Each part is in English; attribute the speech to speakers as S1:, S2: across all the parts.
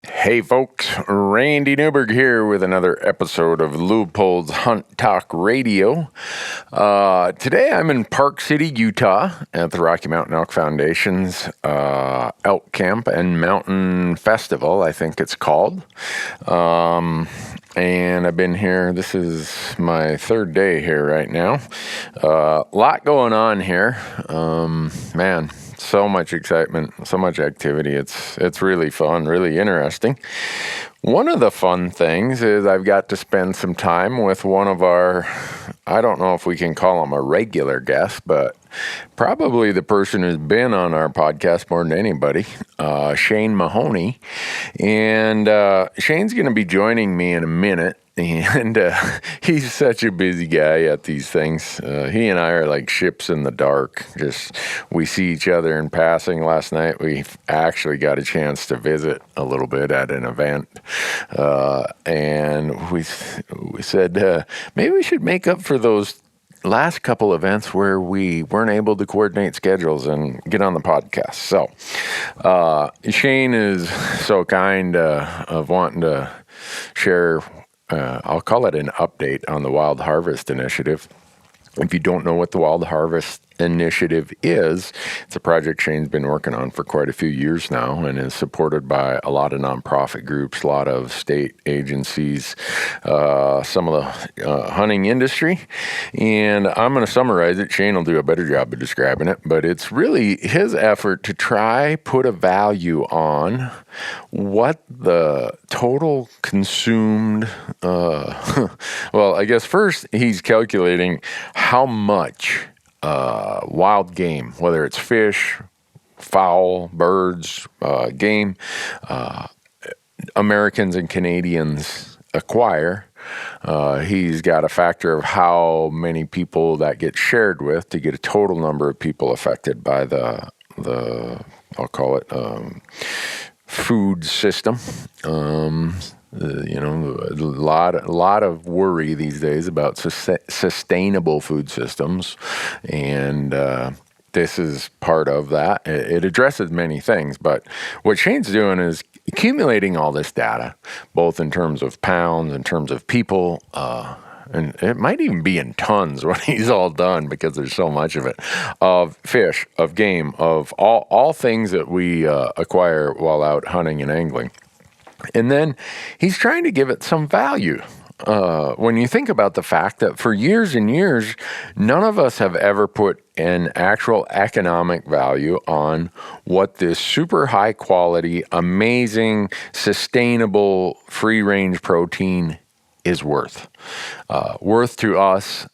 S1: Hey folks, Randy Newberg here with another episode of Leupold's Hunt Talk Radio. Today I'm in Park City, Utah at the Rocky Mountain Elk Foundation's Elk Camp and Mountain Festival, I think it's called. And I've been here, this is my third day here right now. Lot going on here. Man. So much excitement, so much activity. It's really fun, really interesting. One of the fun things is I've got to spend some time with one of our, I don't know if we can call him a regular guest, but probably the person who's been on our podcast more than anybody, Shane Mahoney. And Shane's going to be joining me in a minute. And he's such a busy guy at these things. He and I are like ships in the dark. Just we see each other in passing. Last night we actually got a chance to visit a little bit at an event, and we said maybe we should make up for those last couple events where we weren't able to coordinate schedules and get on the podcast. So Shane is so kind of wanting to share. I'll call it an update on the Wild Harvest Initiative. If you don't know what the Wild Harvest Initiative is, it's a project Shane's been working on for quite a few years now and is supported by a lot of nonprofit groups, a lot of state agencies, some of the hunting industry. And I'm going to summarize it. Shane will do a better job of describing it, but it's really his effort to try put a value on what the total consumed, well, I guess first he's calculating how much wild game, whether it's fish, fowl, birds, game, Americans and Canadians acquire. He's got a factor of how many people that get shared with to get a total number of people affected by the I'll call it, food system. A lot of worry these days about sustainable food systems, and this is part of that. It addresses many things, but what Shane's doing is accumulating all this data, both in terms of pounds, in terms of people, and it might even be in tons when he's all done because there's so much of it, of fish, of game, of all things that we acquire while out hunting and angling. And then he's trying to give it some value. When you think about the fact that for years and years, none of us have ever put an actual economic value on what this super high quality, amazing, sustainable, free range protein is worth. Worth to us,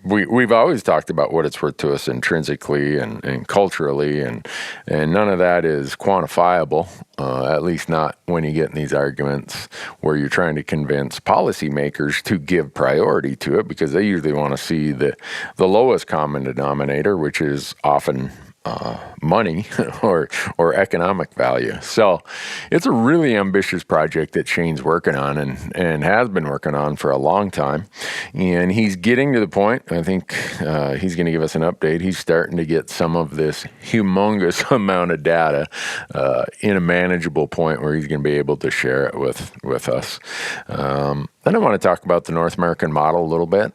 S1: we've always talked about what it's worth to us intrinsically and culturally, and none of that is quantifiable, at least not when you get in these arguments where you're trying to convince policymakers to give priority to it, because they usually want to see the lowest common denominator, which is often money or economic value. So it's a really ambitious project that Shane's working on and has been working on for a long time. And he's getting to the point, I think he's going to give us an update. He's starting to get some of this humongous amount of data in a manageable point where he's going to be able to share it with us. Then I want to talk about the North American model a little bit.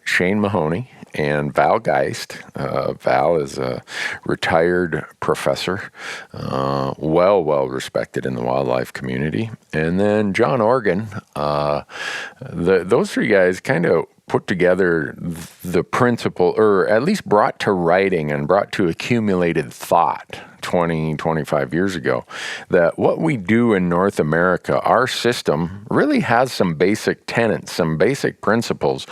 S1: Shane Mahoney and Val Geist. Val is a retired professor, well respected in the wildlife community. And then John Organ. Those three guys kind of put together the principle, or at least brought to writing and brought to accumulated thought 20, 25 years ago, that what we do in North America, our system really has some basic tenets, some basic principles,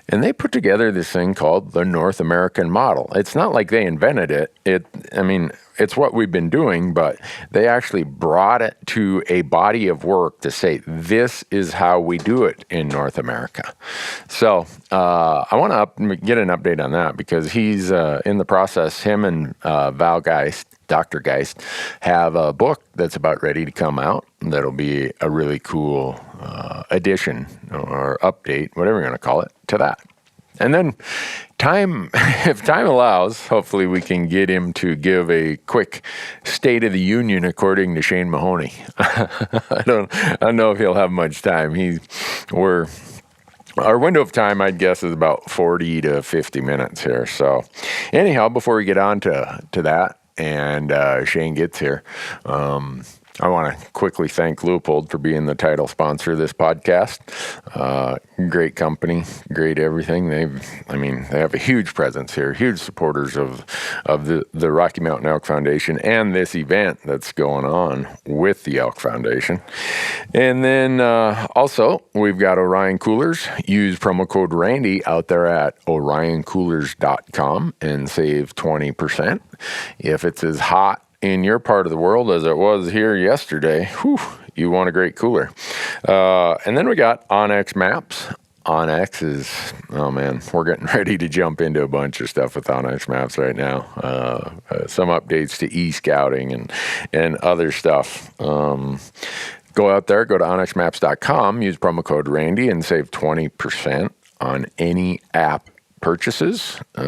S1: and they put together this thing called the North American model. It's not like they invented it. It's what we've been doing, but they actually brought it to a body of work to say, this is how we do it in North America. So I want to get an update on that, because he's in the process, him and Val Geist, Dr. Geist, have a book that's about ready to come out. That'll be a really cool addition or update, whatever you're going to call it, to that. And then if time allows, hopefully we can get him to give a quick State of the Union according to Shane Mahoney. I don't know if he'll have much time. Our window of time, I'd guess, is about 40 to 50 minutes here. So anyhow, before we get on to that and Shane gets here, I want to quickly thank Leupold for being the title sponsor of this podcast. Great company, great everything. They have a huge presence here, huge supporters of the Rocky Mountain Elk Foundation and this event that's going on with the Elk Foundation. And then also, we've got Orion Coolers. Use promo code Randy out there at orioncoolers.com and save 20%. If it's as hot in your part of the world as it was here yesterday, you want a great cooler. And then we got Onyx Maps. Onyx is, we're getting ready to jump into a bunch of stuff with Onyx Maps right now. Some updates to e-scouting and other stuff. Go out there, go to onyxmaps.com, use promo code Randy and save 20% on any app purchases. I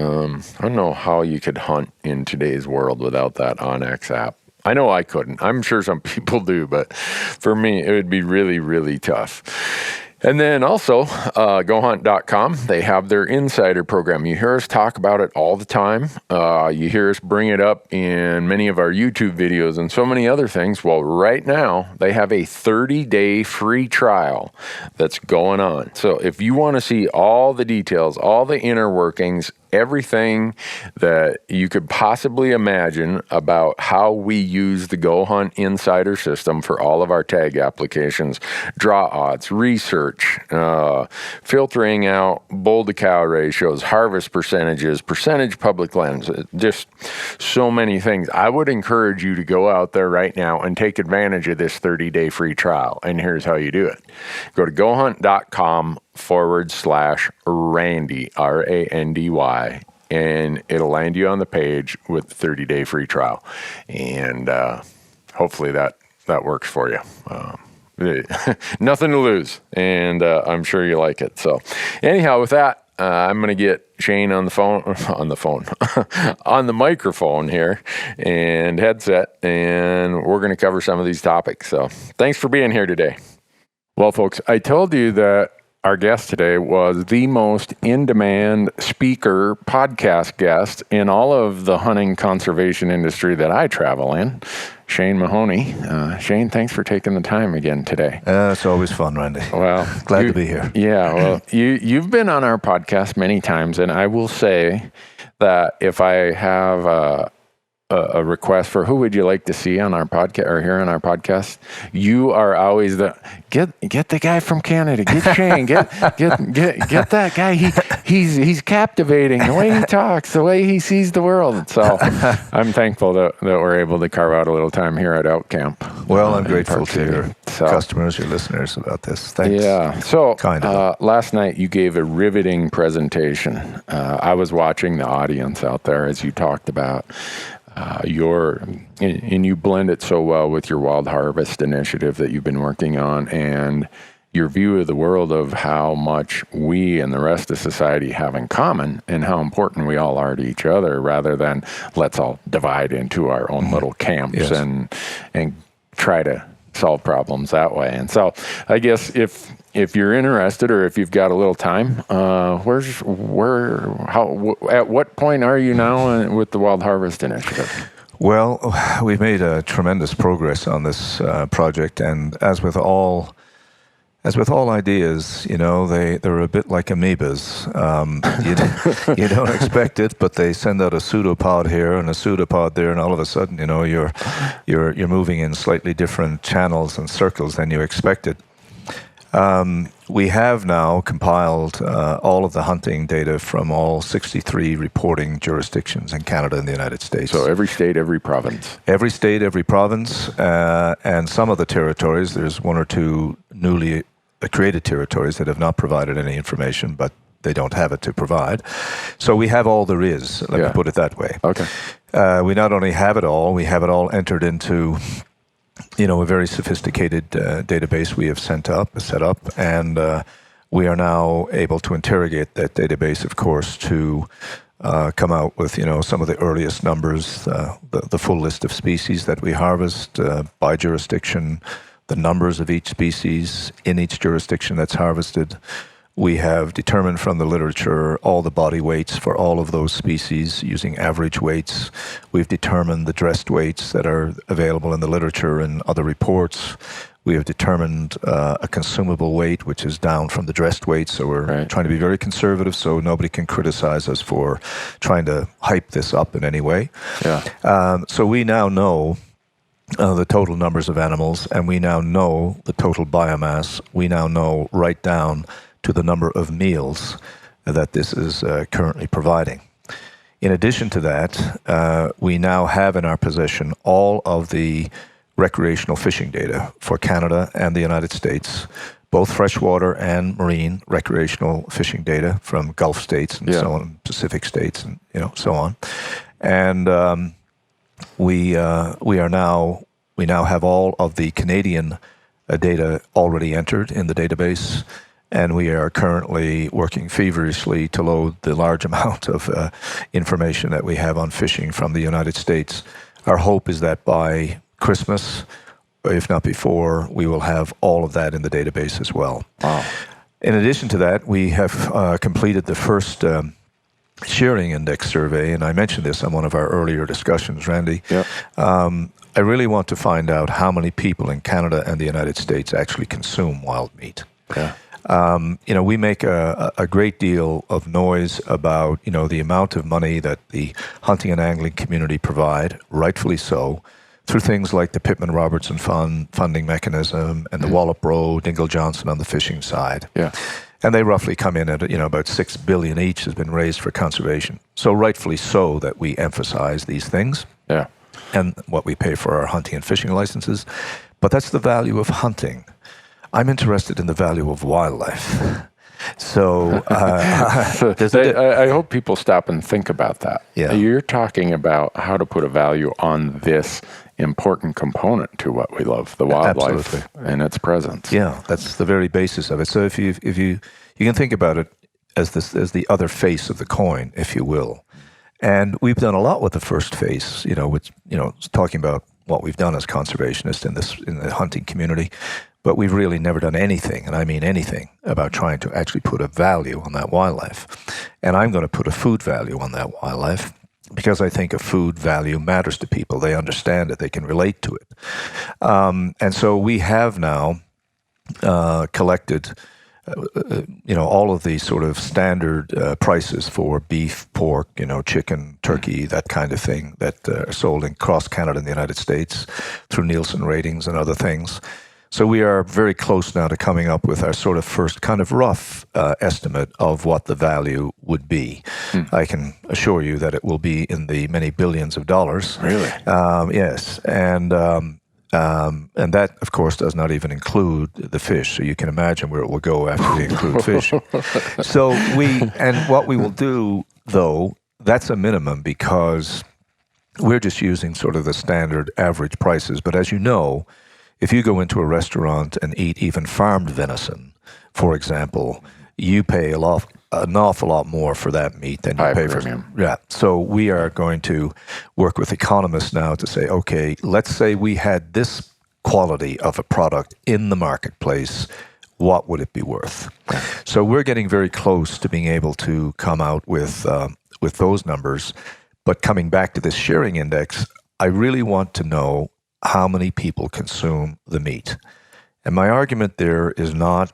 S1: don't know how you could hunt in today's world without that Onyx app. I know I couldn't. I'm sure some people do, but for me, it would be really, really tough. And then also, GoHunt.com, they have their insider program. You hear us talk about it all the time. You hear us bring it up in many of our YouTube videos and so many other things. Well, right now, they have a 30-day free trial that's going on. So if you want to see all the details, all the inner workings, everything that you could possibly imagine about how we use the Go Hunt Insider system for all of our tag applications, draw odds, research, filtering out bull to cow ratios, harvest percentages, percentage public lands, just so many things. I would encourage you to go out there right now and take advantage of this 30-day free trial. And here's how you do it. Go to gohunt.com/Randy, R-A-N-D-Y, and it'll land you on the page with the 30-day free trial. And hopefully that works for you. Nothing to lose, and I'm sure you like it. So anyhow, with that, I'm going to get Shane on the microphone here and headset, and we're going to cover some of these topics. So thanks for being here today. Well, folks, I told you that our guest today was the most in-demand speaker, podcast guest in all of the hunting conservation industry that I travel in, Shane Mahoney. Shane, thanks for taking the time again today.
S2: It's always fun, Randy. Well, glad to be here.
S1: Yeah, well, you've been on our podcast many times, and I will say that if I have a request for who would you like to see on our podcast or hear on our podcast, you are always the get the guy from Canada, get Shane, get that guy. He's captivating, the way he talks, the way he sees the world. So I'm thankful that we're able to carve out a little time here at Elk Camp.
S2: Well, I'm grateful to your customers, your listeners about this. Thanks.
S1: Yeah. So last night you gave a riveting presentation. I was watching the audience out there as you talked about and you blend it so well with your wild harvest initiative that you've been working on and your view of the world of how much we and the rest of society have in common and how important we all are to each other rather than let's all divide into our own little camps and try to solve problems that way. And so I guess if you're interested or if you've got a little time, at what point are you now with the Wild Harvest Initiative?
S2: Well, we've made a tremendous progress on this project, and as with all ideas, they're a bit like amoebas. You don't expect it, but they send out a pseudopod here and a pseudopod there, and all of a sudden, you're moving in slightly different channels and circles than you expected. We have now compiled all of the hunting data from all 63 reporting jurisdictions in Canada and the United States.
S1: So every state, every province.
S2: Every state, every province, and some of the territories, there's one or two newly created territories that have not provided any information, but they don't have it to provide. So we have all there is, let me put it that way.
S1: Okay.
S2: We not only have it all, we have it all entered into a very sophisticated database we have set up, and We are now able to interrogate that database, of course, to come out with, some of the earliest numbers, the full list of species that we harvest by jurisdiction, the numbers of each species in each jurisdiction that's harvested. We have determined from the literature all the body weights for all of those species using average weights. We've determined the dressed weights that are available in the literature and other reports. We have determined a consumable weight, which is down from the dressed weight. So we're trying to be very conservative so nobody can criticize us for trying to hype this up in any way. So we now know the total numbers of animals, and we now know the total biomass. We now know right down to the number of meals that this is currently providing. In addition to that, we now have in our possession all of the recreational fishing data for Canada and the United States, both freshwater and marine recreational fishing data from Gulf states and so on, Pacific states, and so on. And we now have all of the Canadian data already entered in the database, and we are currently working feverishly to load the large amount of information that we have on fishing from the United States. Our hope is that by Christmas, if not before, we will have all of that in the database as well.
S1: Wow.
S2: In addition to that, we have completed the first sharing index survey, and I mentioned this on one of our earlier discussions, Randy. I really want to find out how many people in Canada and the United States actually consume wild meat. We make a great deal of noise about, the amount of money that the hunting and angling community provide, rightfully so, through things like the Pittman-Robertson funding mechanism and the Wallop-Rowe, Dingle-Johnson on the fishing side. And they roughly come in at, about $6 billion each has been raised for conservation. So rightfully so that we emphasize these things. And what we pay for our hunting and fishing licenses. But that's the value of hunting. I'm interested in the value of wildlife. So
S1: I hope people stop and think about that. You're talking about how to put a value on this important component to what we love, the wildlife and its presence.
S2: That's the very basis of it. So if you can think about it as the other face of the coin, if you will. And we've done a lot with the first face, talking about what we've done as conservationists in the hunting community. But we've really never done anything, and I mean anything, about trying to actually put a value on that wildlife. And I'm going to put a food value on that wildlife because I think a food value matters to people. They understand it. They can relate to it. And so we have now collected all of the sort of standard prices for beef, pork, chicken, turkey, that kind of thing that are sold across Canada and the United States through Nielsen ratings and other things. So we are very close now to coming up with our sort of first kind of rough estimate of what the value would be. I can assure you that it will be in the many billions of dollars.
S1: Really?
S2: Yes. And that, of course, does not even include the fish. So you can imagine where it will go after we include fish. So what we will do, though, that's a minimum because we're just using sort of the standard average prices. But as you know, if you go into a restaurant and eat even farmed venison, for example, you pay an awful lot more for that meat than you pay for. So we are going to work with economists now to say, okay, let's say we had this quality of a product in the marketplace. What would it be worth? So we're getting very close to being able to come out with those numbers. But coming back to this sharing index, I really want to know how many people consume the meat. And my argument there is not,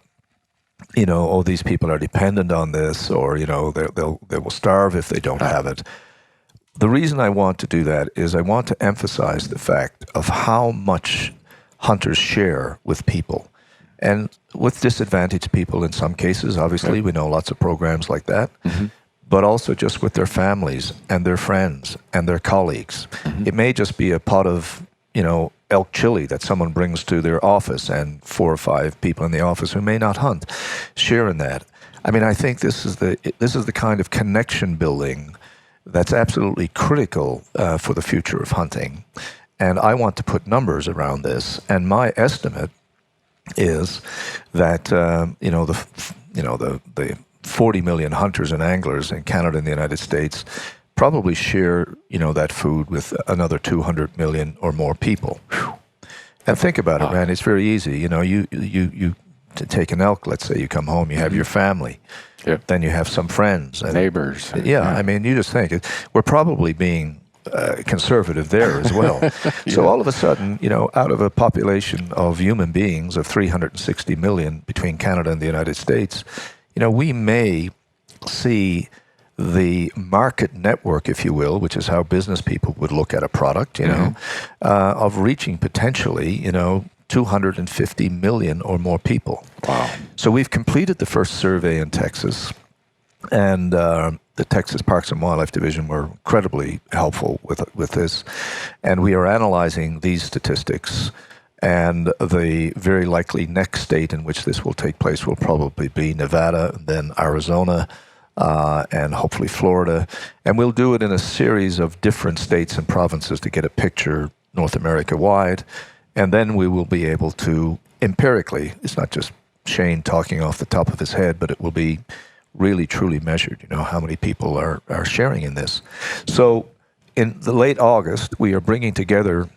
S2: these people are dependent on this, or, they will starve if they don't have it. The reason I want to do that is I want to emphasize the fact of how much hunters share with people. And with disadvantaged people in some cases, obviously, we know lots of programs like that. But also just with their families and their friends and their colleagues. It may just be a pot of elk chili that someone brings to their office, and 4 or 5 people in the office who may not hunt share in that. I mean, I think this is the kind of connection building that's absolutely critical for the future of hunting. And I want to put numbers around this. And my estimate is that the 40 million hunters and anglers in Canada and the United States probably share that food with another 200 million or more people. And think about it, man. It's very easy. You to take an elk. Let's say you come home, you have your family, then you have some friends, and
S1: neighbors.
S2: I mean, you just think we're probably being conservative there as well. So all of a sudden, out of a population of human beings of 360 million between Canada and the United States, we may see the market network, if you will, which is how business people would look at a product, of reaching potentially, 250 million or more people.
S1: Wow.
S2: So we've completed the first survey in Texas, and the Texas Parks and Wildlife Division were incredibly helpful with this. And we are analyzing these statistics. And the very likely next state in which this will take place will probably be Nevada, and then Arizona, and hopefully Florida. And we'll do it in a series of different states and provinces to get a picture North America-wide. And then we will be able to empirically, it's not just Shane talking off the top of his head, but it will be really truly measured, how many people are sharing in this. So in the late August, we are bringing together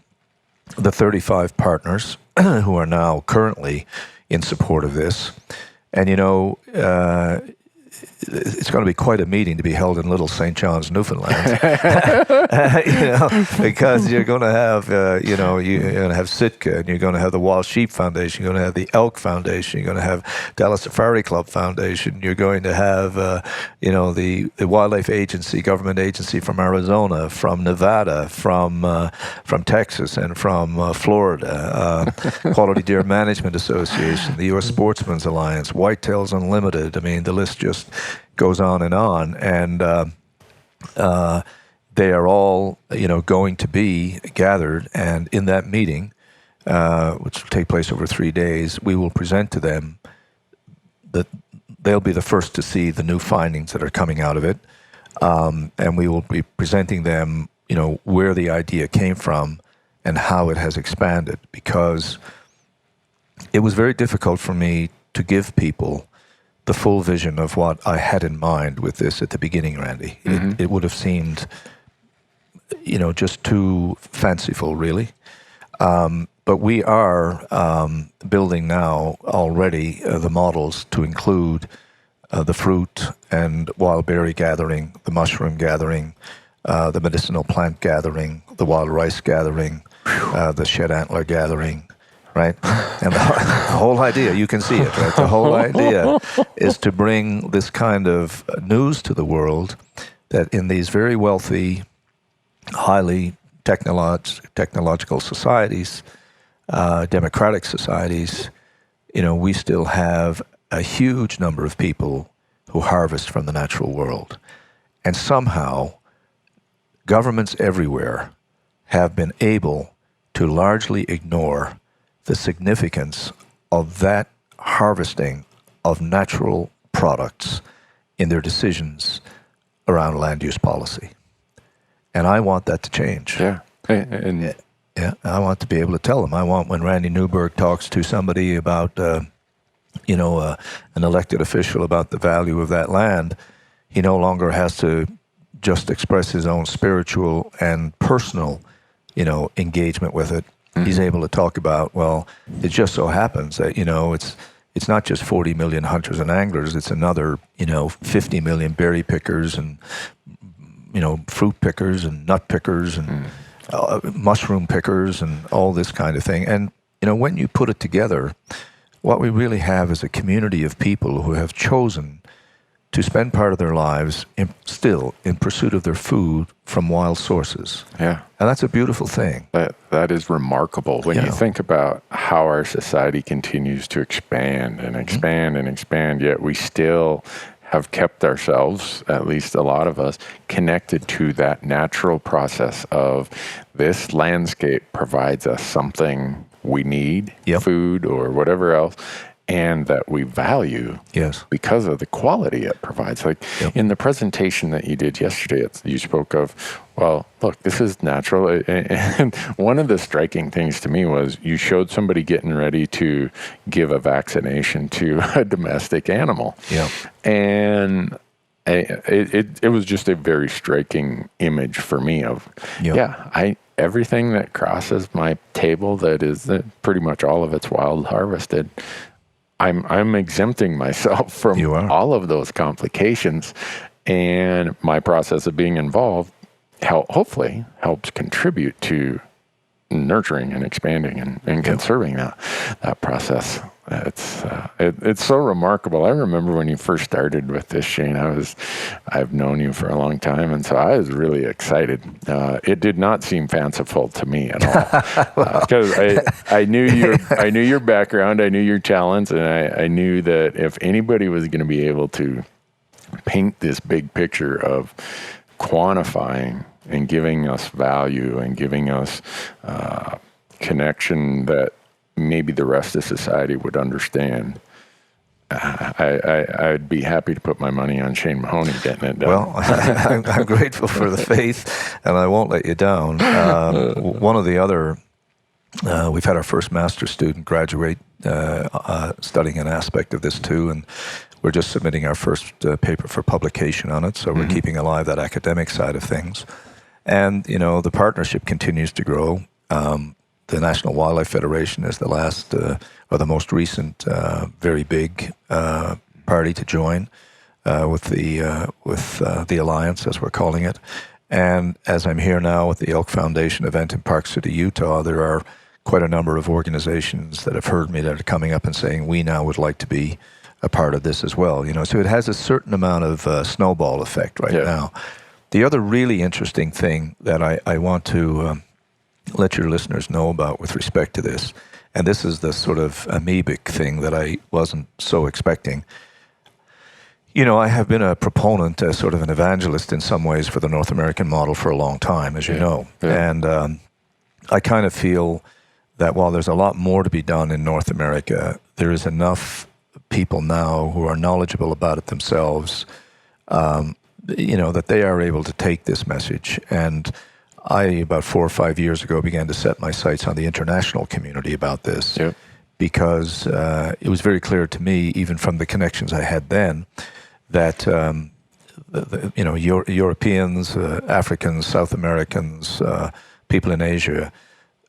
S2: the 35 partners who are now currently in support of this. And, it's going to be quite a meeting to be held in Little St. John's, Newfoundland, because you're going to have, you're going to have Sitka, and you're going to have the Wild Sheep Foundation, you're going to have the Elk Foundation, you're going to have Dallas Safari Club Foundation, you're going to have, the Wildlife Agency, government agency from Arizona, from Nevada, from Texas, and from Florida, Quality Deer Management Association, the U.S. Sportsman's Alliance, Whitetails Unlimited. I mean, the list just goes on, and they are all going to be gathered, and in that meeting, which will take place over 3 days, we will present to them that they'll be the first to see the new findings that are coming out of it, and we will be presenting them where the idea came from and how it has expanded, because it was very difficult for me to give people the full vision of what I had in mind with this at the beginning, Randy. Mm-hmm. It would have seemed, just too fanciful, really. But we are building now already the models to include the fruit and wild berry gathering, the mushroom gathering, the medicinal plant gathering, the wild rice gathering, the shed antler gathering, right? And the whole idea, you can see it, right? The whole idea is to bring this kind of news to the world that in these very wealthy, highly technological societies, democratic societies, we still have a huge number of people who harvest from the natural world. And somehow, governments everywhere have been able to largely ignore the significance of that harvesting of natural products in their decisions around land use policy. And I want that to change.
S1: Yeah.
S2: Yeah, I want to be able to tell them. I want when Randy Newberg talks to somebody about, an elected official about the value of that land, he no longer has to just express his own spiritual and personal, engagement with it. Mm-hmm. He's able to talk about, well, it just so happens that, it's not just 40 million hunters and anglers, it's another, 50 million berry pickers and, fruit pickers and nut pickers and mushroom pickers and all this kind of thing. And, when you put it together, what we really have is a community of people who have chosen to spend part of their lives still in pursuit of their food from wild sources.
S1: Yeah.
S2: And that's a beautiful thing.
S1: That is remarkable when you think about how our society continues to expand and expand and expand, yet we still have kept ourselves, at least a lot of us, connected to that natural process of this landscape provides us something we need, food or whatever else, and that we value because of the quality it provides. Like in the presentation that you did yesterday, you spoke of, well, look, this is natural. And one of the striking things to me was you showed somebody getting ready to give a vaccination to a domestic animal.
S2: Yeah.
S1: And it was just a very striking image for me of, everything that crosses my table that is pretty much all of it's wild harvested, I'm exempting myself from all of those complications, and my process of being involved hopefully helps contribute to nurturing and expanding and conserving that process. It's so remarkable. I remember when you first started with this, Shane. I've known you for a long time, and so I was really excited. It did not seem fanciful to me at all, because I knew your background, I knew your talents, and I knew that if anybody was going to be able to paint this big picture of quantifying and giving us value and giving us connection that maybe the rest of society would understand, I'd be happy to put my money on Shane Mahoney getting it done.
S2: Well, I'm grateful for the faith, and I won't let you down. One of the other, we've had our first master's student graduate studying an aspect of this too, and we're just submitting our first paper for publication on it, so we're keeping alive that academic side of things. And, the partnership continues to grow. The National Wildlife Federation is the last, or the most recent, very big party to join with the Alliance, as we're calling it. And as I'm here now with the Elk Foundation event in Park City, Utah, there are quite a number of organizations that have heard me that are coming up and saying, we now would like to be a part of this as well. So it has a certain amount of snowball effect right now. The other really interesting thing that I want to let your listeners know about with respect to this, and this is the sort of amoebic thing that I wasn't so expecting. I have been a proponent, sort of an evangelist in some ways for the North American model for a long time, as you know. And I kind of feel that while there's a lot more to be done in North America, there is enough people now who are knowledgeable about it themselves, that they are able to take this message. And I, about 4 or 5 years ago, began to set my sights on the international community about this, because it was very clear to me, even from the connections I had then, that Europeans, Africans, South Americans, people in Asia,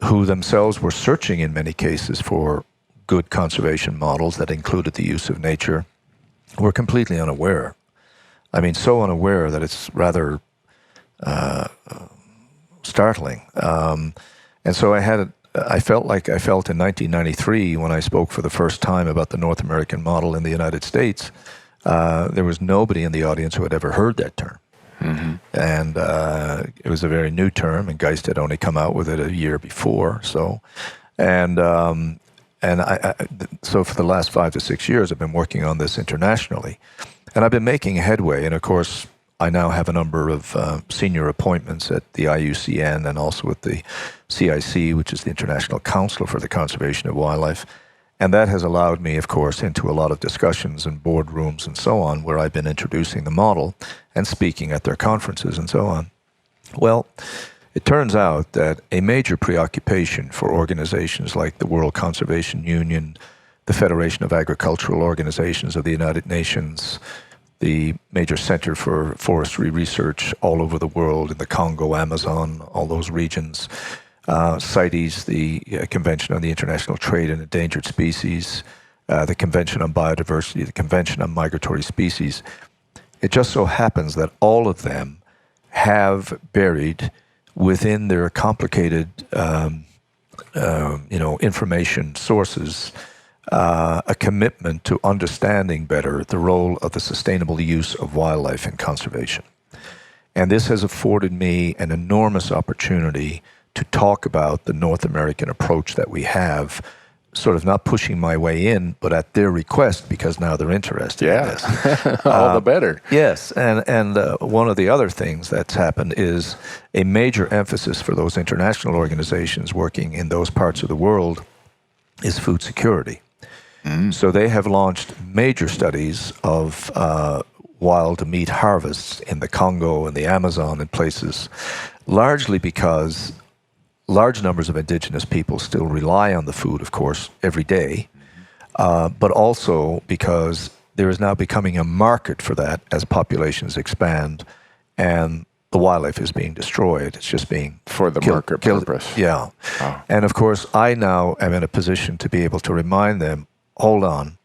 S2: who themselves were searching in many cases for good conservation models that included the use of nature, were completely unaware. I mean, so unaware that it's rather startling. And so I felt like I felt in 1993 when I spoke for the first time about the North American model in the United States. There was nobody in the audience who had ever heard that term. And it was a very new term, and Geist had only come out with it a year before. So for the last 5 to 6 years, I've been working on this internationally. And I've been making headway. And of course, I now have a number of senior appointments at the IUCN and also with the CIC, which is the International Council for the Conservation of Wildlife. And that has allowed me, of course, into a lot of discussions and boardrooms and so on, where I've been introducing the model and speaking at their conferences and so on. Well, it turns out that a major preoccupation for organizations like the World Conservation Union, the Federation of Agricultural Organizations of the United Nations, the major center for forestry research all over the world, in the Congo, Amazon, all those regions, CITES, the Convention on the International Trade in Endangered Species, the Convention on Biodiversity, the Convention on Migratory Species. It just so happens that all of them have buried within their complicated, information sources, a commitment to understanding better the role of the sustainable use of wildlife in conservation. And this has afforded me an enormous opportunity to talk about the North American approach that we have, sort of not pushing my way in, but at their request, because now they're interested in this.
S1: All the better.
S2: Yes, and one of the other things that's happened is a major emphasis for those international organizations working in those parts of the world is food security. So they have launched major studies of wild meat harvests in the Congo and the Amazon and places, largely because large numbers of indigenous people still rely on the food, of course, every day, but also because there is now becoming a market for that as populations expand and the wildlife is being destroyed. It's just being
S1: for the market purpose.
S2: Yeah. Wow. And of course, I now am in a position to be able to remind them, hold on,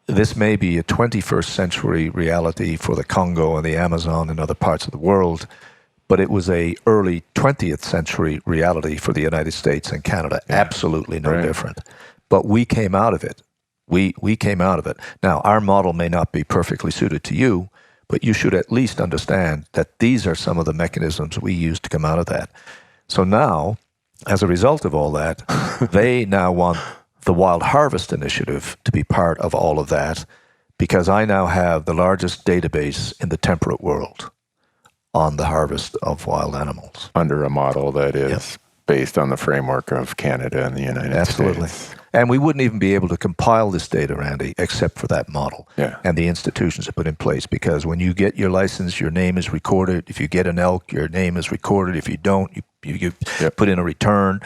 S2: this may be a 21st century reality for the Congo and the Amazon and other parts of the world, but it was a early 20th century reality for the United States and Canada. Yeah. Absolutely no different. But we came out of it. We came out of it. Now, our model may not be perfectly suited to you, but you should at least understand that these are some of the mechanisms we used to come out of that. So now, as a result of all that, they now want the Wild Harvest Initiative to be part of all of that, because I now have the largest database in the temperate world on the harvest of wild animals.
S1: Under a model that is based on the framework of Canada and the United States.
S2: And we wouldn't even be able to compile this data, Randy, except for that model and the institutions that put in place. Because when you get your license, your name is recorded. If you get an elk, your name is recorded. If you don't, you put in a return.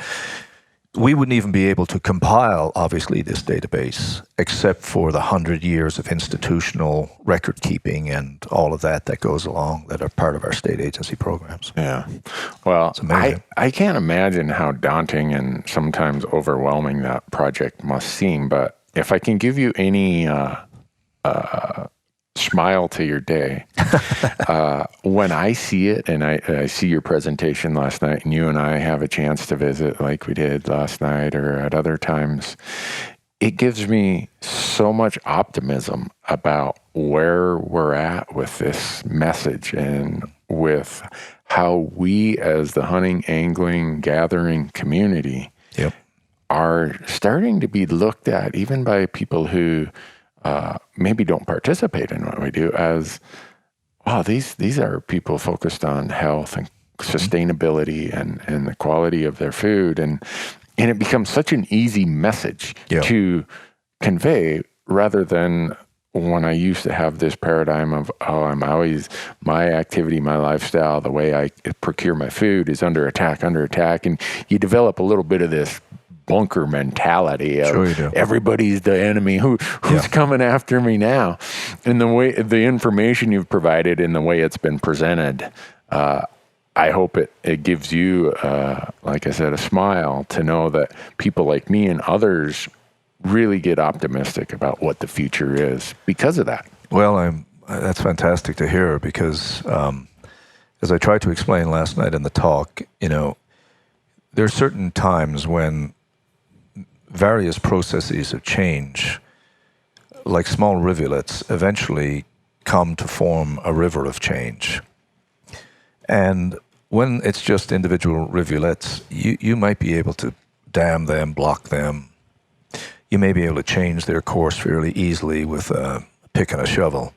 S2: We wouldn't even be able to compile, obviously, this database, except for the 100 years of institutional record keeping and all of that goes along that are part of our state agency programs.
S1: Yeah. Well, I can't imagine how daunting and sometimes overwhelming that project must seem. But if I can give you any smile to your day, when I see it, and I see your presentation last night, and you and I have a chance to visit like we did last night or at other times, it gives me so much optimism about where we're at with this message and with how we as the hunting, angling, gathering community are starting to be looked at even by people who maybe don't participate in what we do as, wow, these are people focused on health and sustainability and the quality of their food. And it becomes such an easy message to convey rather than when I used to have this paradigm of, I'm always, my activity, my lifestyle, the way I procure my food is under attack. And you develop a little bit of this bunker mentality of everybody's the enemy. Who's coming after me now? And the way the information you've provided and the way it's been presented, I hope it gives you, like I said, a smile to know that people like me and others really get optimistic about what the future is because of that.
S2: Well, that's fantastic to hear because, as I tried to explain last night in the talk, there are certain times when various processes of change, like small rivulets, eventually come to form a river of change. And when it's just individual rivulets, you might be able to dam them, block them. You may be able to change their course fairly easily with a pick and a shovel.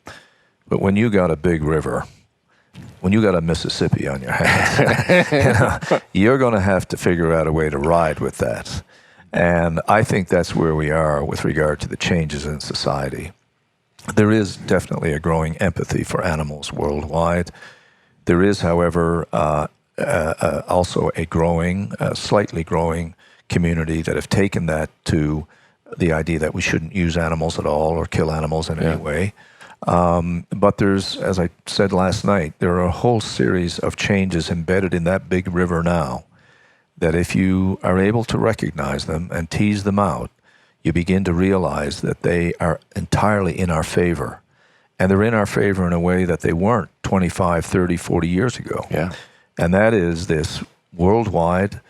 S2: But when you got a big river, when you got a Mississippi on your hands, you're going to have to figure out a way to ride with that. And I think that's where we are with regard to the changes in society. There is definitely a growing empathy for animals worldwide. There is, however, also a growing, slightly growing community that have taken that to the idea that we shouldn't use animals at all or kill animals in any way. But there's, as I said last night, there are a whole series of changes embedded in that big river now that if you are able to recognize them and tease them out, you begin to realize that they are entirely in our favor. And they're in our favor in a way that they weren't 25, 30, 40 years ago. Yeah. And that is this worldwide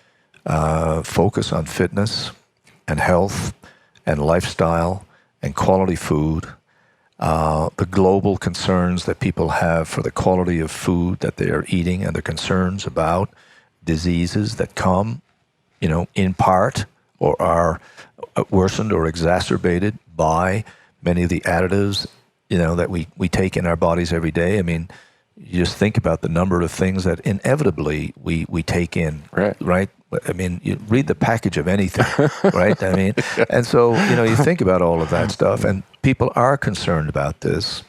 S2: focus on fitness and health and lifestyle and quality food, the global concerns that people have for the quality of food that they are eating and the concerns about diseases that come, in part or are worsened or exacerbated by many of the additives, that we take in our bodies every day. I mean, you just think about the number of things that inevitably we take in, right? I mean, you read the package of anything, right? I mean, and so, you think about all of that stuff, and people are concerned about this.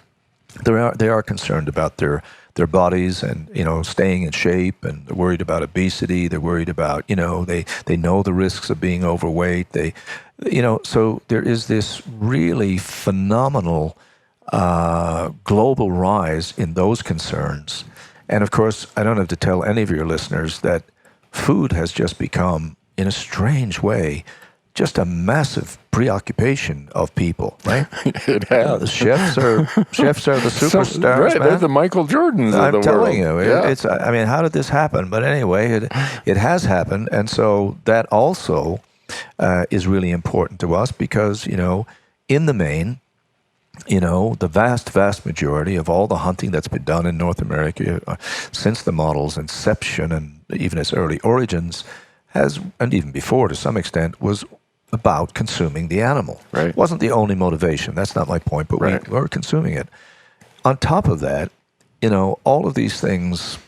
S2: They are concerned about their bodies and, staying in shape, and they're worried about obesity. They're worried about, they know the risks of being overweight. So there is this really phenomenal global rise in those concerns. And of course, I don't have to tell any of your listeners that food has just become, in a strange way, just a massive preoccupation of people, right?
S1: It has.
S2: The chefs are the superstars,
S1: right,
S2: man.
S1: they're the Michael Jordans of the world.
S2: I'm telling you,
S1: Yeah.
S2: it's. I mean, how did this happen? But anyway, it has happened, and so that also is really important to us because, in the main, the vast majority of all the hunting that's been done in North America since the model's inception and even its early origins and even before to some extent, was about consuming the animal.
S1: Right.
S2: It wasn't the only motivation. That's not my point, but
S1: right.
S2: we were consuming it. On top of that, all of these things,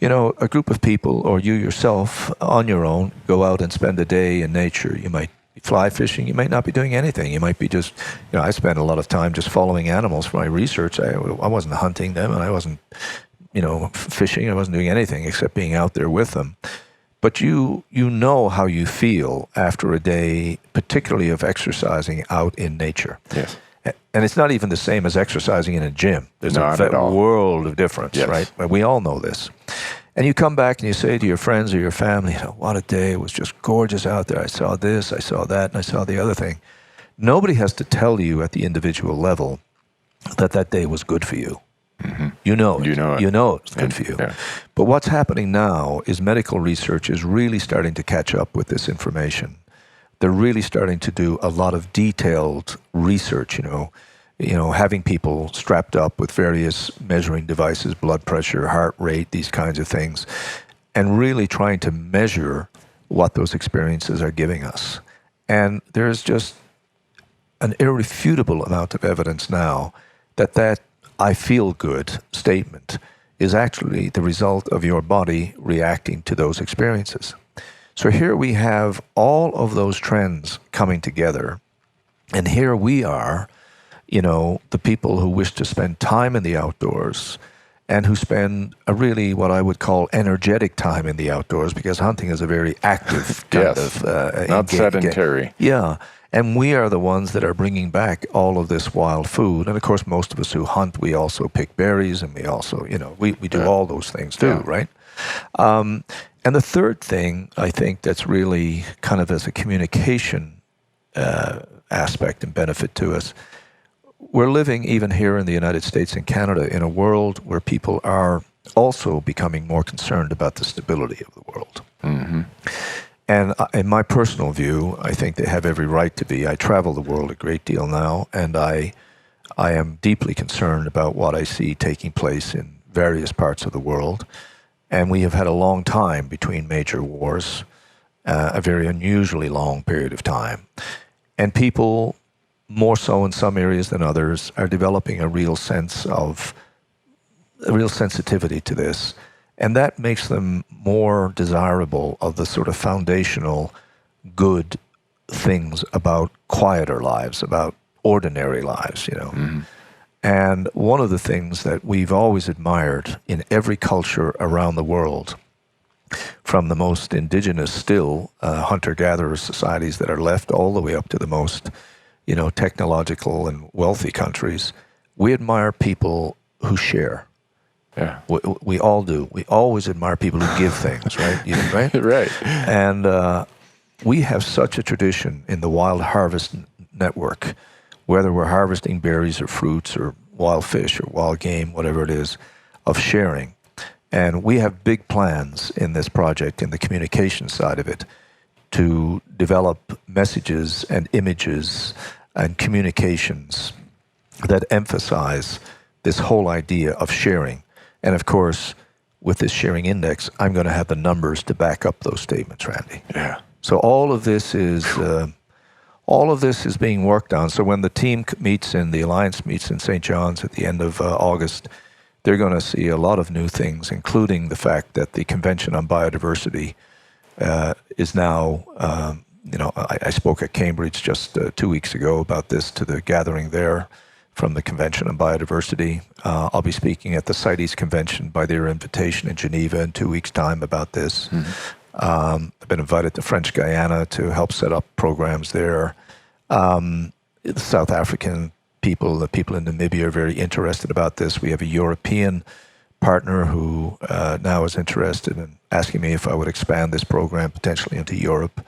S2: a group of people or you yourself on your own go out and spend a day in nature. You might fly fishing. You might not be doing anything. You might be just, I spent a lot of time just following animals for my research. I wasn't hunting them, and I wasn't, fishing. I wasn't doing anything except being out there with them. But you know how you feel after a day, particularly of exercising out in nature.
S1: Yes.
S2: And it's not even the same as exercising in a gym. There's
S1: Not at
S2: a
S1: all.
S2: world of difference,
S1: Yes.
S2: right? We all know this. And you come back and you say to your friends or your family, what a day. It was just gorgeous out there. I saw this, I saw that, and I saw the other thing. Nobody has to tell you at the individual level that day was good for you.
S1: Mm-hmm.
S2: You know it.
S1: You know it.
S2: It's good for you.
S1: Yeah.
S2: But what's happening now is medical research is really starting to catch up with this information. They're really starting to do a lot of detailed research, having people strapped up with various measuring devices, blood pressure, heart rate, these kinds of things, and really trying to measure what those experiences are giving us. And there's just an irrefutable amount of evidence now that I feel good statement is actually the result of your body reacting to those experiences. So here we have all of those trends coming together, and here we are, the people who wish to spend time in the outdoors and who spend a really what I would call energetic time in the outdoors, because hunting is a very active kind
S1: Yes.
S2: of...
S1: Not sedentary.
S2: Yeah. And we are the ones that are bringing back all of this wild food. And of course, most of us who hunt, we also pick berries, and we also, we do all those things too, right? And the third thing, I think, that's really kind of as a communication aspect and benefit to us, we're living even here in the United States and Canada in a world where people are also becoming more concerned about the stability of the world.
S1: Mm-hmm.
S2: And in my personal view, I think they have every right to be. I travel the world a great deal now, and I am deeply concerned about what I see taking place in various parts of the world. And we have had a long time between major wars, a very unusually long period of time. And people, more so in some areas than others, are developing a real sensitivity to this. And that makes them more desirable of the sort of foundational good things about quieter lives, about ordinary lives,
S1: Mm-hmm.
S2: And one of the things that we've always admired in every culture around the world, from the most indigenous still hunter-gatherer societies that are left all the way up to the most, technological and wealthy countries, we admire people who share.
S1: Yeah.
S2: We all do. We always admire people who give things, right? Right?
S1: Right.
S2: And we have such a tradition in the Wild Harvest Network, whether we're harvesting berries or fruits or wild fish or wild game, whatever it is, of sharing. And we have big plans in this project, in the communication side of it, to develop messages and images and communications that emphasize this whole idea of sharing. And of course, with this sharing index, I'm going to have the numbers to back up those statements, Randy.
S1: Yeah.
S2: So all of this is being worked on. So when the team meets and the Alliance meets in St. John's at the end of August, they're going to see a lot of new things, including the fact that the Convention on Biodiversity is now, I spoke at Cambridge just 2 weeks ago about this to the gathering there from the Convention on Biodiversity. I'll be speaking at the CITES Convention by their invitation in Geneva in 2 weeks' time about this. I've been invited to French Guyana to help set up programs there. The South African people, the people in Namibia are very interested about this. We have a European partner who now is interested in asking me if I would expand this program potentially into Europe.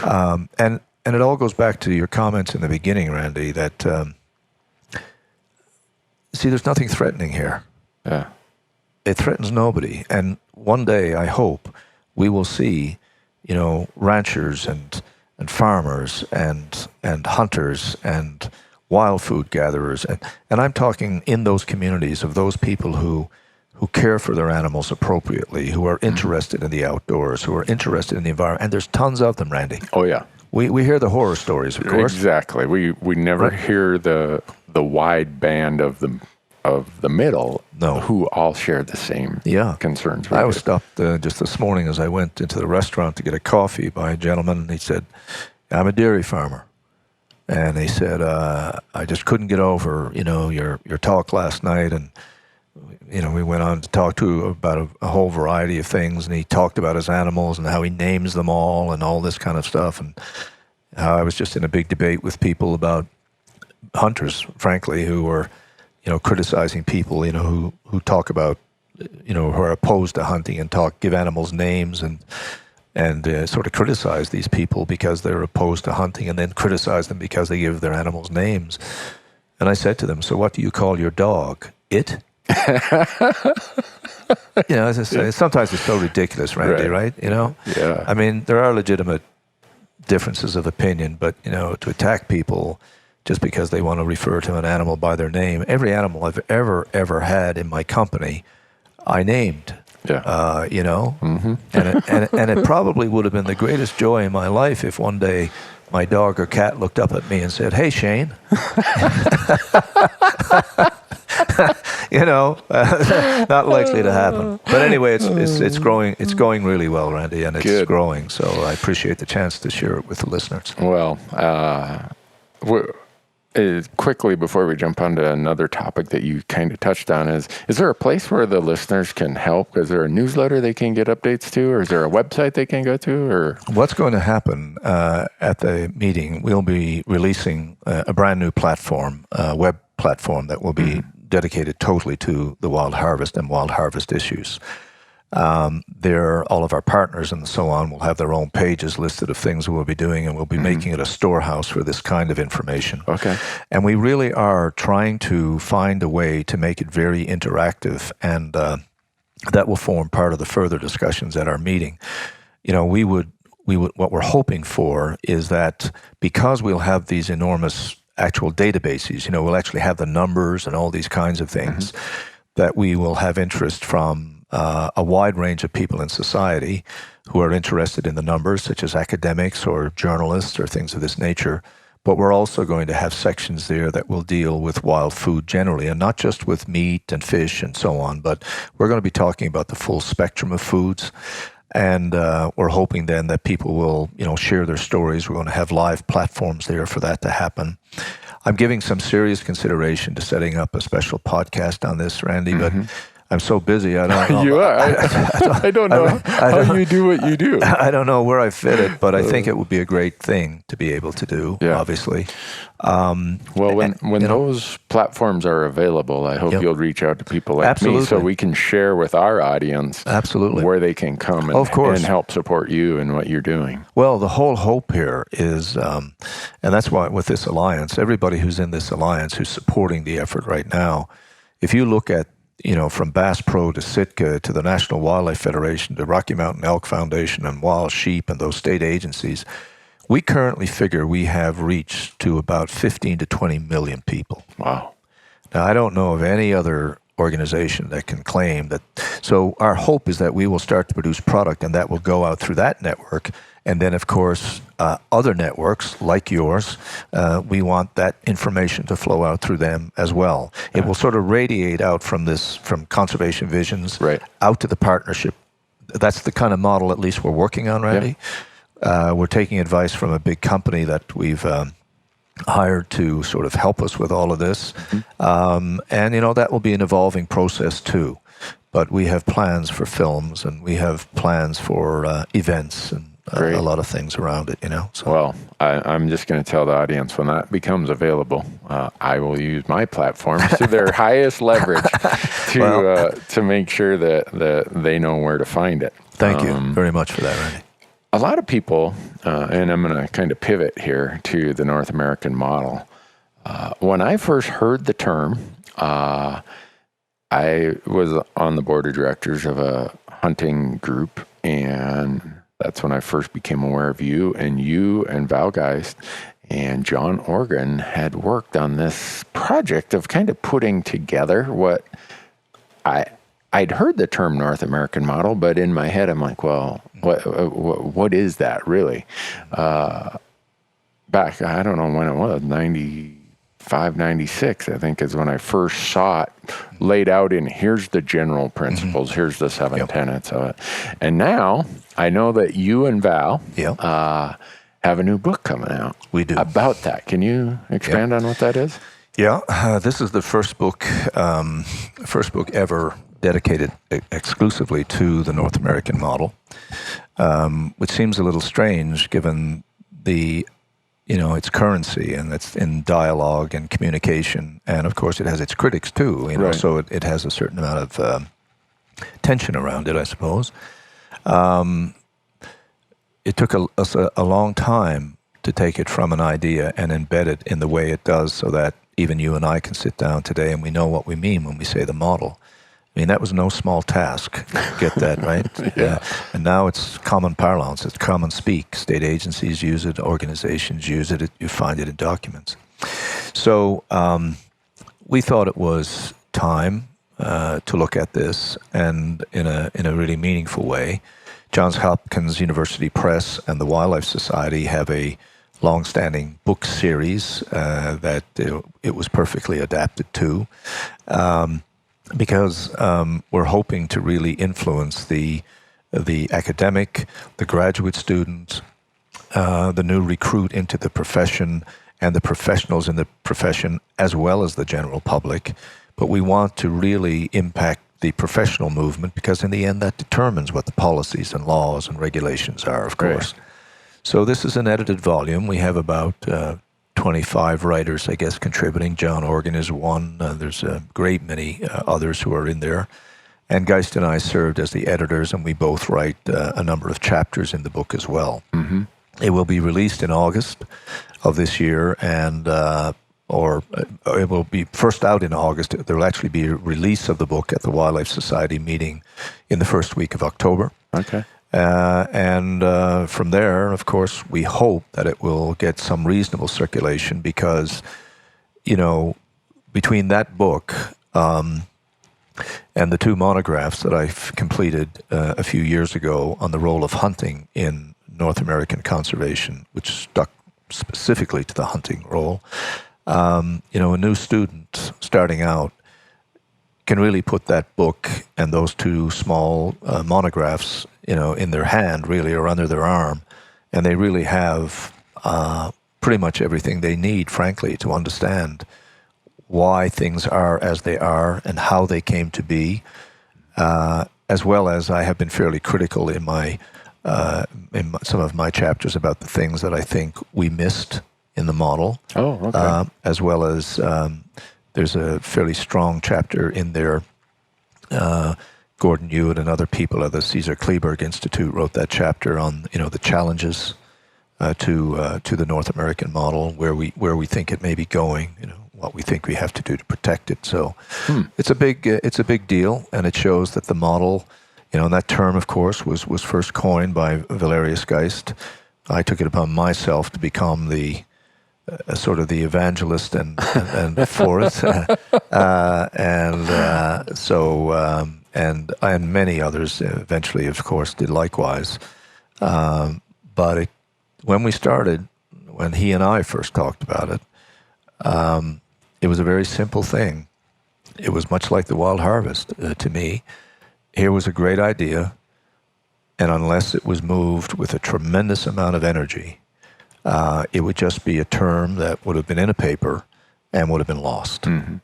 S2: And it all goes back to your comments in the beginning, Randy, that see, there's nothing threatening here.
S1: Yeah.
S2: It threatens nobody. And one day, I hope, we will see, ranchers and farmers and hunters and wild food gatherers. And I'm talking in those communities of those people who care for their animals appropriately, who are interested in the outdoors, who are interested in the environment. And there's tons of them, Randy.
S1: Oh, yeah.
S2: We hear the horror stories, of course.
S1: Exactly. We never hear the wide band of the middle, who all share the same concerns.
S2: I was stopped just this morning as I went into the restaurant to get a coffee by a gentleman, and he said, "I'm a dairy farmer," and he said, "I just couldn't get over your talk last night," and we went on to talk to about a whole variety of things, and he talked about his animals and how he names them all and all this kind of stuff, and how I was just in a big debate with people about hunters, frankly, who were, criticizing people, who talk about, who are opposed to hunting and give animals names and sort of criticize these people because they're opposed to hunting, and then criticize them because they give their animals names. And I said to them, "So what do you call your dog? It?" As I say, sometimes it's so ridiculous, Randy, right?
S1: Yeah.
S2: I mean, there are legitimate differences of opinion, but, to attack people just because they want to refer to an animal by their name. Every animal I've ever had in my company, I named.
S1: Yeah.
S2: And it probably would have been the greatest joy in my life if one day my dog or cat looked up at me and said, "Hey, Shane." Not likely to happen. But anyway, it's growing. It's going really well, Randy, and it's growing. So I appreciate the chance to share it with the listeners.
S1: Well, quickly before we jump onto another topic that you kind of touched on, is there a place where the listeners can help? Is there a newsletter they can get updates to, or is there a website they can go to? Or
S2: what's going to happen at the meeting? We'll be releasing a brand new platform, web platform that will be dedicated totally to the wild harvest and wild harvest issues. All of our partners and so on will have their own pages listed of things we'll be doing, and we'll be making it a storehouse for this kind of information.
S1: Okay.
S2: And we really are trying to find a way to make it very interactive, and that will form part of the further discussions at our meeting. What we're hoping for is that because we'll have these enormous actual databases, we'll actually have the numbers and all these kinds of things, that we will have interest from a wide range of people in society who are interested in the numbers, such as academics or journalists or things of this nature. But we're also going to have sections there that will deal with wild food generally, and not just with meat and fish and so on, but we're going to be talking about the full spectrum of foods. And we're hoping then that people will, share their stories. We're going to have live platforms there for that to happen. I'm giving some serious consideration to setting up a special podcast on this, Randy, but I'm so busy. I don't know.
S1: You are. I don't know how you do what you do.
S2: I don't know where I fit it, but I think it would be a great thing to be able to do, obviously.
S1: When those platforms are available, I hope you'll reach out to people like me so we can share with our audience where they can come and help support you and what you're doing.
S2: Well, the whole hope here is, and that's why with this alliance, everybody who's in this alliance who's supporting the effort right now, if you look at from Bass Pro to Sitka to the National Wildlife Federation to Rocky Mountain Elk Foundation and Wild Sheep and those state agencies, we currently figure we have reached to about 15 to 20 million people.
S1: Wow.
S2: Now, I don't know of any other organization that can claim that. So our hope is that we will start to produce product, and that will go out through that network. And then, of course, other networks like yours, we want that information to flow out through them as well. It will sort of radiate out from Conservation Visions out to the partnership that's the kind of model at least we're working on, Randy. We're taking advice from a big company that we've hired to sort of help us with all of this. And, that will be an evolving process too. But we have plans for films, and we have plans for events and a lot of things around it, So.
S1: Well, I'm just going to tell the audience, when that becomes available, I will use my platforms to their highest leverage to make sure that they know where to find it.
S2: Thank you very much for that, Randy.
S1: A lot of people, and I'm going to kind of pivot here to the North American model. When I first heard the term, I was on the board of directors of a hunting group, and that's when I first became aware of you and Val Geist and John Organ had worked on this project of kind of putting together what I'd heard the term North American model, but in my head I'm like, well, what is that really? Back, I don't know when it was, 95, 96, I think, is when I first saw it laid out in here's the general principles, here's the 7 tenets of it. And now I know that you and Val have a new book coming out.
S2: We do.
S1: About that. Can you expand on what that is?
S2: Yeah, this is the first book ever dedicated exclusively to the North American model, which seems a little strange given the its currency, and it's in dialogue and communication, and of course it has its critics too, so it has a certain amount of tension around it, I suppose. It took us a long time to take it from an idea and embed it in the way it does, so that even you and I can sit down today and we know what we mean when we say the model. I mean, that was no small task. Get that, right? And now it's common parlance. It's common speak. State agencies use it. Organizations use it. You find it in documents. So we thought it was time to look at this, and in a really meaningful way. Johns Hopkins University Press and the Wildlife Society have a long-standing book series that it was perfectly adapted to. Because we're hoping to really influence the academic, the graduate student, the new recruit into the profession, and the professionals in the profession, as well as the general public. But we want to really impact the professional movement, because in the end that determines what the policies and laws and regulations are, of course. So this is an edited volume. We have about 25 writers, I guess, contributing. John Organ is one. There's a great many others who are in there. And Geist and I served as the editors, and we both write a number of chapters in the book as well. It will be released in August of this year, and or it will be first out in August. There will actually be a release of the book at the Wildlife Society meeting in the first week of October.
S1: Okay.
S2: And from there, of course, we hope that it will get some reasonable circulation, because, between that book and the 2 monographs that I've completed a few years ago on the role of hunting in North American conservation, which stuck specifically to the hunting role, a new student starting out can really put that book and those 2 small monographs, in their hand, really, or under their arm, and they really have pretty much everything they need, frankly, to understand why things are as they are and how they came to be, as well as I have been fairly critical in some of my chapters about the things that I think we missed in the model.
S1: Oh, okay.
S2: As well as there's a fairly strong chapter in there. Gordon Hewitt and other people at the Caesar Kleberg Institute wrote that chapter on the challenges to the North American model, where we think it may be going, what we think we have to do to protect it. So it's a big deal, and it shows that the model, and that term, of course, was first coined by Valerius Geist. I took it upon myself to become the sort of the evangelist and for it, and many others eventually, of course, did likewise. But when we started, when he and I first talked about it, it was a very simple thing. It was much like the Wild Harvest to me. Here was a great idea. and unless it was moved with a tremendous amount of energy, it would just be a term that would have been in a paper and would have been lost.
S1: Mm-hmm.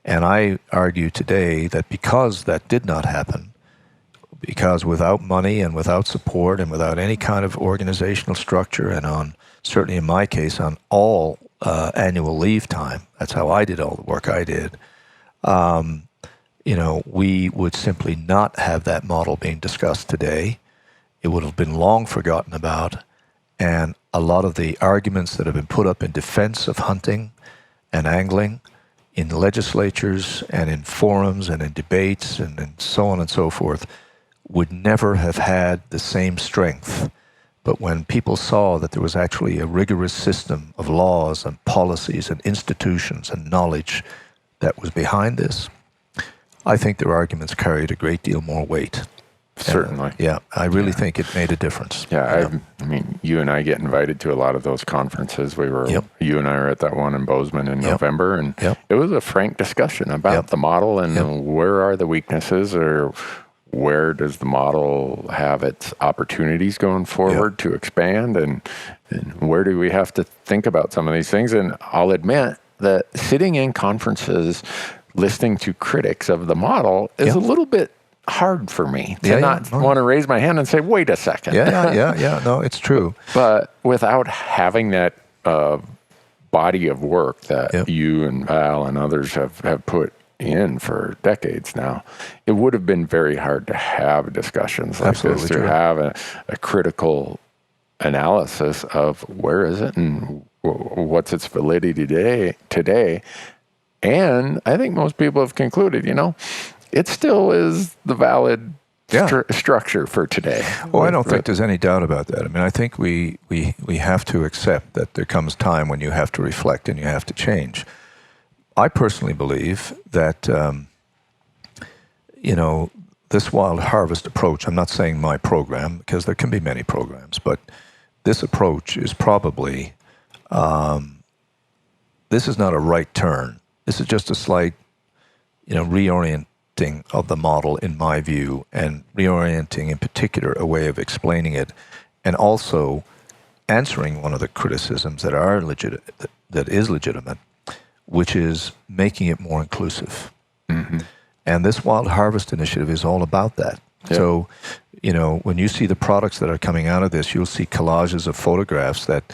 S2: And I argue today that because that did not happen, because without money and without support and without any kind of organizational structure, and certainly in my case, on all annual leave time, that's how I did all the work I did, we would simply not have that model being discussed today. It would have been long forgotten about, and a lot of the arguments that have been put up in defense of hunting and angling in legislatures and in forums and in debates and so on and so forth would never have had the same strength. But when people saw that there was actually a rigorous system of laws and policies and institutions and knowledge that was behind this, I think their arguments carried a great deal more weight.
S1: Certainly.
S2: I really think it made a difference.
S1: Yeah, I mean, you and I get invited to a lot of those conferences. You and I were at that one in Bozeman in November, and it was a frank discussion about the model and where are the weaknesses, or where does the model have its opportunities going forward to expand, and where do we have to think about some of these things. And I'll admit that sitting in conferences listening to critics of the model is a little bit hard for me to want to raise my hand and say, wait a second.
S2: No, it's true.
S1: But without having that body of work that you and Val and others have put in for decades now, it would have been very hard to have discussions like this, to have a critical analysis of where is it and what's its validity today. And I think most people have concluded, it still is the valid structure for today.
S2: Well, I don't think there's any doubt about that. I mean, I think we have to accept that there comes time when you have to reflect and you have to change. I personally believe that, this wild harvest approach, I'm not saying my program, because there can be many programs, but this approach is probably, this is not a right turn. This is just a slight, reorienting of the model, in my view, and reorienting in particular a way of explaining it, and also answering one of the criticisms that is legitimate, which is making it more inclusive. Mm-hmm. And this Wild Harvest Initiative is all about that. Yeah. So, when you see the products that are coming out of this, you'll see collages of photographs that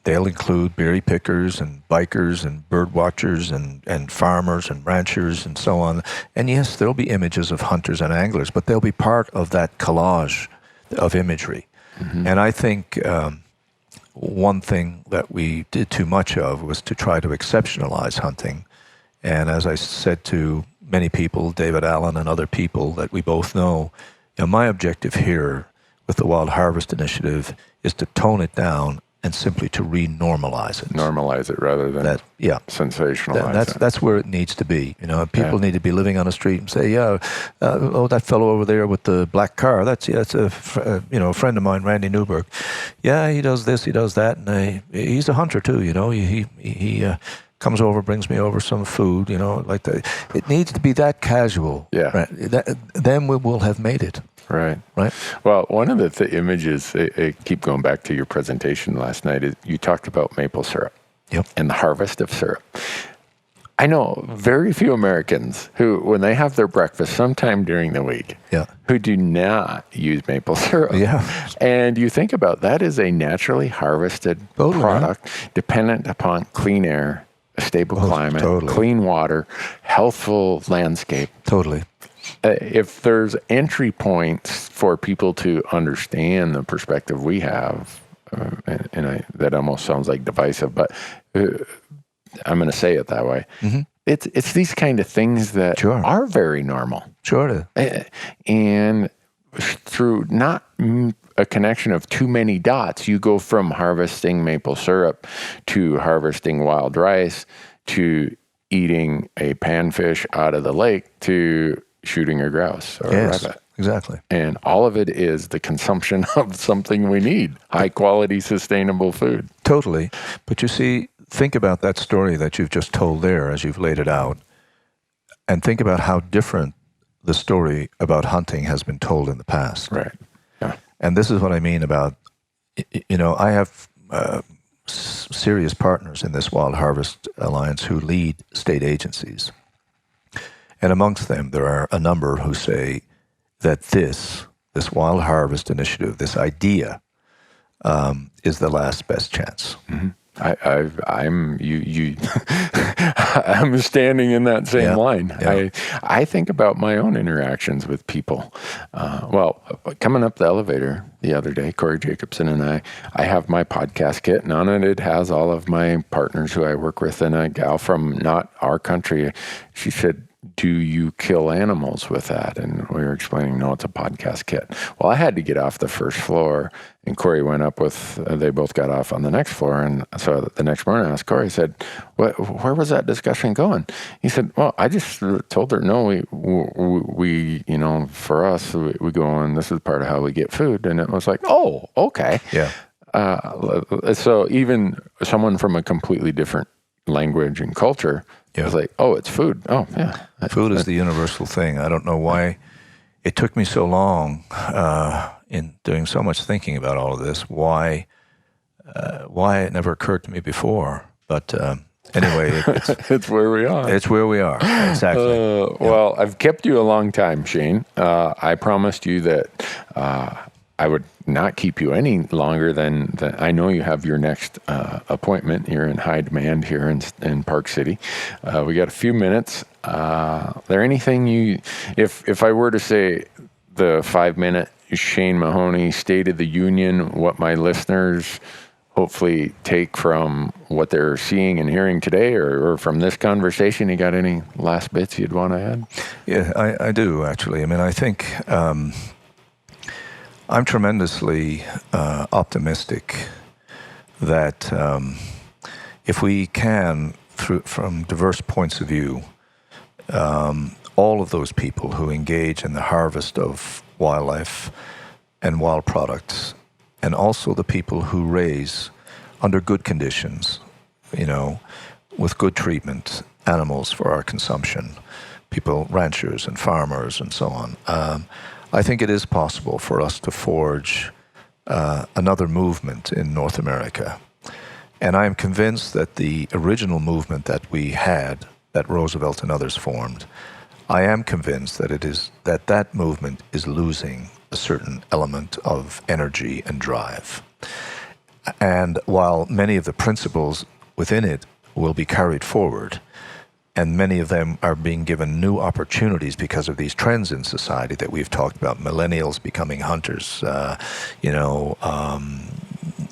S2: they'll include berry pickers and bikers and bird watchers and farmers and ranchers and so on. And yes, there'll be images of hunters and anglers, but they'll be part of that collage of imagery. Mm-hmm. And I think one thing that we did too much of was to try to exceptionalize hunting. And as I said to many people, David Allen and other people that we both know, my objective here with the Wild Harvest Initiative is to tone it down and simply to re-normalize it.
S1: Normalize it rather than sensationalize it.
S2: That's where it needs to be. People need to be living on the street and say, that fellow over there with the black car, that's a friend of mine, Randy Newberg. Yeah, he does this, he does that, and he's a hunter too. He comes over, brings me over some food. Like that. It needs to be that casual. Yeah. Right? Then we will have made it.
S1: Right.
S2: Right.
S1: Well, one of the images, I keep going back to your presentation last night, is you talked about maple syrup and the harvest of syrup. I know very few Americans who, when they have their breakfast sometime during the week, who do not use maple syrup. Yeah. And you think about that is a naturally harvested product dependent upon clean air, a stable climate, clean water, healthful landscape.
S2: Totally.
S1: If there's entry points for people to understand the perspective we have, that almost sounds like divisive, but I'm going to say it that way. Mm-hmm. It's these kind of things that are very normal.
S2: Sure.
S1: And through not a connection of too many dots, you go from harvesting maple syrup to harvesting wild rice to eating a panfish out of the lake to shooting a grouse or a rabbit.
S2: Exactly.
S1: And all of it is the consumption of something we need, high quality, sustainable food.
S2: Totally. But you see, think about that story that you've just told there as you've laid it out, and think about how different the story about hunting has been told in the past.
S1: Right. Yeah.
S2: And this is what I mean about, I have serious partners in this Wild Harvest Alliance who lead state agencies. And amongst them, there are a number who say that this Wild Harvest Initiative, this idea, is the last best chance.
S1: Mm-hmm. I'm standing in that same line. Yeah. I think about my own interactions with people. Coming up the elevator the other day, Corey Jacobson and I have my podcast kit, and on it has all of my partners who I work with, and a gal from not our country, she said, "Do you kill animals with that?" And we were explaining, no, it's a podcast kit. Well, I had to get off the first floor, and Corey went up they both got off on the next floor. And so the next morning I asked Corey, I said, where was that discussion going? He said, well, I just told her, no, we for us, we go on, this is part of how we get food. And it was like, oh, okay.
S2: Yeah.
S1: So even someone from a completely different language and culture, it was like, oh, it's food. Oh, yeah.
S2: Food is the universal thing. I don't know why it took me so long in doing so much thinking about all of this, why it never occurred to me before. But anyway,
S1: it's where we are.
S2: It's where we are. Exactly.
S1: Well, I've kept you a long time, Shane. I promised you that I would not keep you any longer than I know you have your next appointment. You're in high demand here in Park City. We got a few minutes. There anything if I were to say the 5-minute Shane Mahoney State of the Union, what my listeners hopefully take from what they're seeing and hearing today, or from this conversation, you got any last bits you'd want to add?
S2: Yeah, I do actually. I mean, I think I'm tremendously optimistic that if we can, from diverse points of view, all of those people who engage in the harvest of wildlife and wild products, and also the people who raise under good conditions, with good treatment, animals for our consumption, people, ranchers and farmers and so on, I think it is possible for us to forge another movement in North America. And I am convinced that the original movement that we had, that Roosevelt and others formed, I am convinced that that movement is losing a certain element of energy and drive. And while many of the principles within it will be carried forward, and many of them are being given new opportunities because of these trends in society that we've talked about, millennials becoming hunters,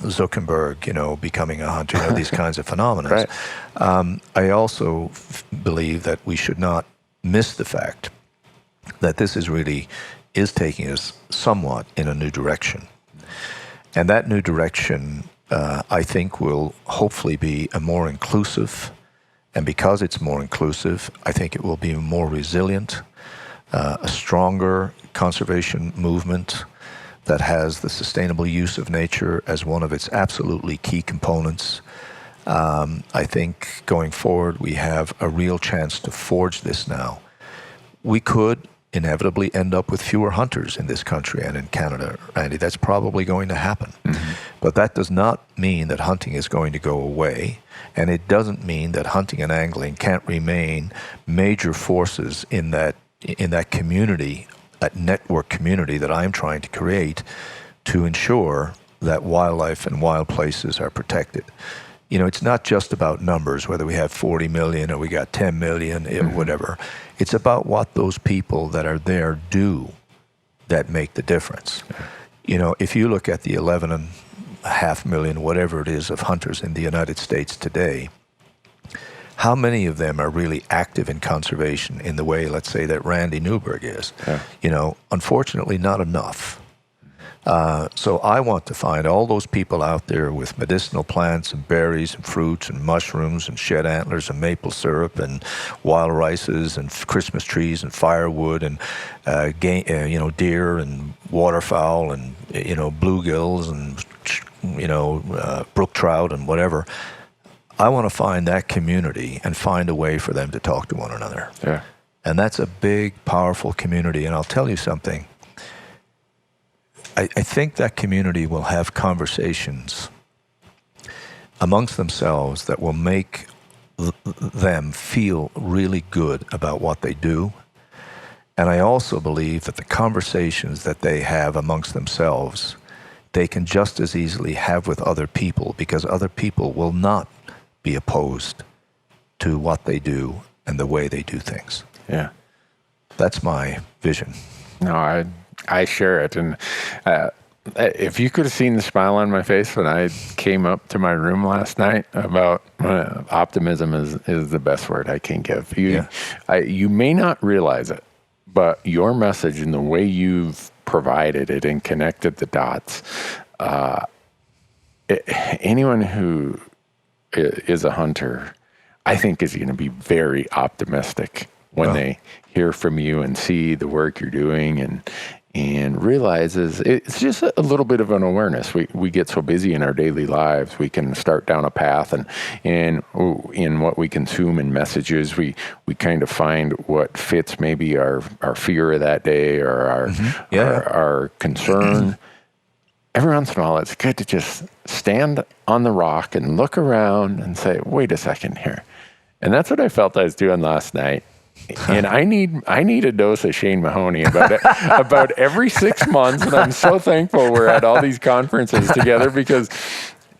S2: Zuckerberg, becoming a hunter, these kinds of phenomena.
S1: Right.
S2: I also believe that we should not miss the fact that this is taking us somewhat in a new direction. And that new direction, I think, will hopefully be a more inclusive. And because it's more inclusive, I think it will be more resilient, a stronger conservation movement that has the sustainable use of nature as one of its absolutely key components. I think going forward, we have a real chance to forge this now. We could inevitably end up with fewer hunters in this country and in Canada, Randy. That's probably going to happen. Mm-hmm. But that does not mean that hunting is going to go away. And it doesn't mean that hunting and angling can't remain major forces in that community, that network community that I'm trying to create to ensure that wildlife and wild places are protected. It's not just about numbers, whether we have 40 million or we got 10 million, mm-hmm. whatever. It's about what those people that are there do that make the difference. If you look at the 11.5 million, whatever it is, of hunters in the United States today, how many of them are really active in conservation in the way, let's say, that Randy Newberg is? Yeah. Unfortunately, not enough. So I want to find all those people out there with medicinal plants and berries and fruits and mushrooms and shed antlers and maple syrup and wild rices and Christmas trees and firewood and deer and waterfowl and bluegills and brook trout and whatever. I want to find that community and find a way for them to talk to one another.
S1: Yeah.
S2: And that's a big, powerful community. And I'll tell you something. I think that community will have conversations amongst themselves that will make them feel really good about what they do. And I also believe that the conversations that they have amongst themselves, they can just as easily have with other people, because other people will not be opposed to what they do and the way they do things.
S1: Yeah.
S2: That's my vision.
S1: No, I share it. And if you could have seen the smile on my face when I came up to my room last night about optimism is the best word I can give. You may not realize it, but your message and the way you've provided it and connected the dots, anyone who is a hunter, I think, is going to be very optimistic when they hear from you and see the work you're doing and realizes it's just a little bit of an awareness. We get so busy in our daily lives, we can start down a path, and in what we consume in messages, we kind of find what fits maybe our fear of that day or our concern. Every once in a while, it's good to just stand on the rock and look around and say, wait a second here. And that's what I felt I was doing last night. And I need a dose of Shane Mahoney about every 6 months. And I'm so thankful we're at all these conferences together, because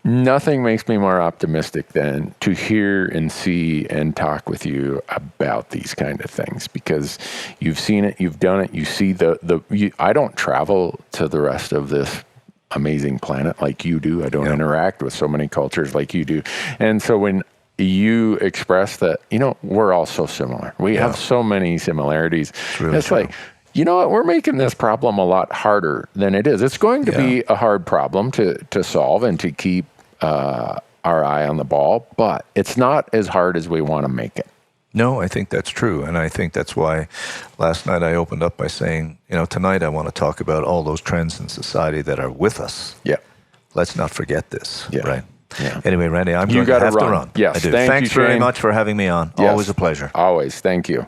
S1: nothing makes me more optimistic than to hear and see and talk with you about these kind of things, because you've seen it, you've done it, you see I don't travel to the rest of this amazing planet like you do. I don't interact with so many cultures like you do. And so when you express that, we're all so similar. We have so many similarities. It's true. Like, you know what? We're making this problem a lot harder than it is. It's going to be a hard problem to solve and to keep our eye on the ball, but it's not as hard as we want to make it.
S2: No, I think that's true. And I think that's why last night I opened up by saying, tonight I want to talk about all those trends in society that are with us.
S1: Yeah.
S2: Let's not forget this.
S1: Yeah.
S2: Right.
S1: Yeah.
S2: Anyway, Randy, I'm going to have to run.
S1: Yes,
S2: I do.
S1: thank
S2: Thanks
S1: you,
S2: very
S1: Shane.
S2: much for having me on.
S1: Yes.
S2: Always a pleasure.
S1: Always. Thank you.